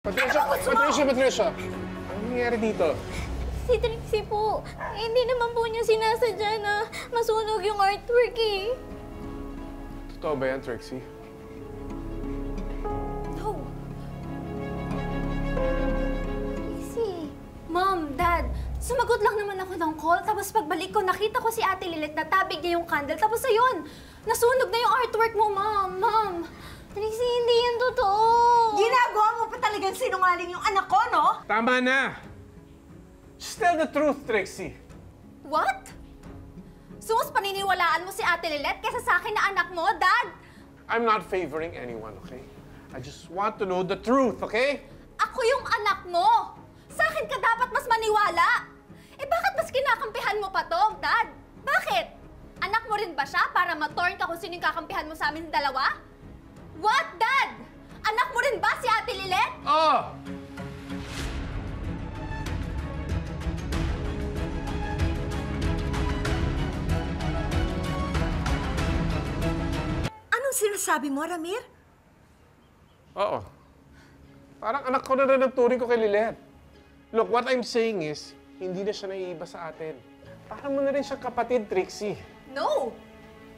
Patricia! Ano nangyayari dito? Si Trixie po, hindi naman po niya sinasadya na masunog yung artwork eh. Totoo ba yan, Trixie? No. Trixie. Mom, Dad, sumagot lang naman ako ng call. Tapos pagbalik ko, nakita ko si Ate Lilet na tabig niya yung candle. Tapos ayun, nasunog na yung artwork mo, Mom. Trixie, hindi yan totoo. Ginagawa mo pa talagang sinungaling yung anak ko, no? Tama na! Just tell the truth, Trixie. What? So mas paniniwalaan mo si Ate Lilet kaysa sa akin na anak mo, Dad? I'm not favoring anyone, okay? I just want to know the truth, okay? Ako yung anak mo! Sa akin ka dapat mas maniwala! Eh bakit mas kinakampihan mo pa to, Dad? Bakit? Anak mo rin ba siya para ma-torn ka kung sino yung kakampihan mo sa amin dalawa? What, Dad? Anak mo rin ba si Ate Lilet? Oh! Anong sinasabi mo, Ramir? Oo. Parang anak ko na rin ang turing ko kay Lilet. Look, what I'm saying is, hindi na siya naiiba sa atin. Parang mo na rin siyang kapatid, Trixie. No!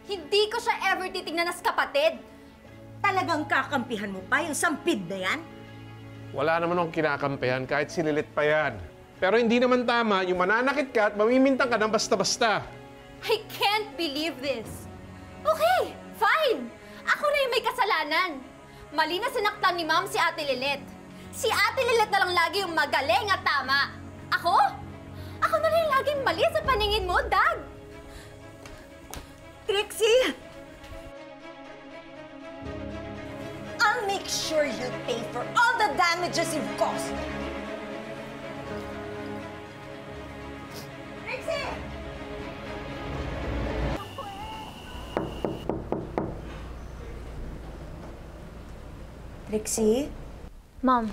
Hindi ko siya ever titignan as kapatid. Talagang kakampihan mo pa yung sampid na yan? Wala naman akong kinakampihan kahit si Lilet pa yan. Pero hindi naman tama yung mananakit ka at mamimintang ka ng basta-basta. I can't believe this. Okay, fine. Ako na yung may kasalanan. Mali na sinaktan ni Ma'am si Ate Lilet. Si Ate Lilet na lang lagi yung magaling at tama. Ako? Ako na lang yung laging mali sa paningin mo, Dad. Trixie! I'll make sure you pay for all the damages you've caused. Trixie! Trixie? Mom,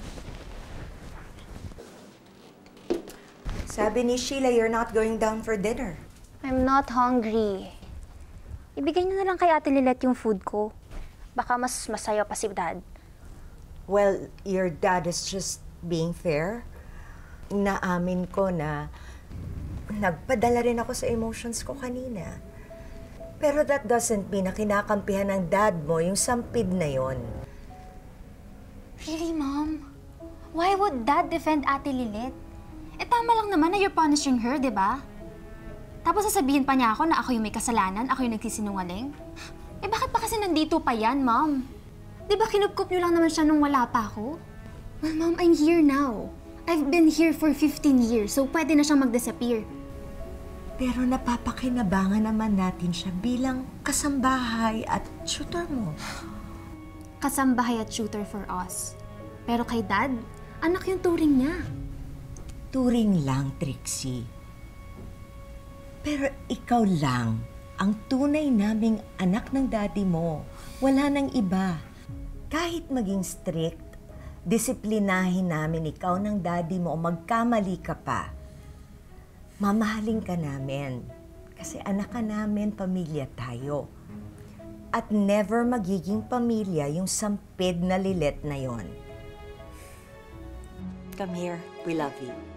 Sabi ni Sheila, you're not going down for dinner. I'm not hungry. Ibigay niyo na lang kay Ate Lilet yung food ko. Baka mas masaya pa si Dad. Well, your dad is just being fair. Naamin ko na nagpadala rin ako sa emotions ko kanina. Pero that doesn't mean na kinakampihan ng dad mo yung sampid na yon. Really, Mom? Why would Dad defend Ate Lilet? Eh, tama lang naman na you're punishing her, di ba? Tapos sasabihin pa niya ako na ako yung may kasalanan, ako yung nagsisinungaling? Eh, bakit pa kasi nandito pa yan, Mom? Di ba kinupkup niyo lang naman siya nung wala pa ako? Well, Mom, I'm here now. I've been here for 15 years, so pwede na siyang mag-disappear. Pero napapakinabangan naman natin siya bilang kasambahay at tutor mo. Kasambahay at shooter for us. Pero kay Dad, anak yung turing niya. Turing lang, Trixie. Pero ikaw lang ang tunay naming anak ng daddy mo. Wala nang iba. Kahit maging strict, disiplinahin namin ikaw ng daddy mo o magkamali ka pa. Mamahalin ka namin. Kasi anak ka namin, pamilya tayo. At never magiging pamilya yung sampid na Lilet na yon. Come here. We love you.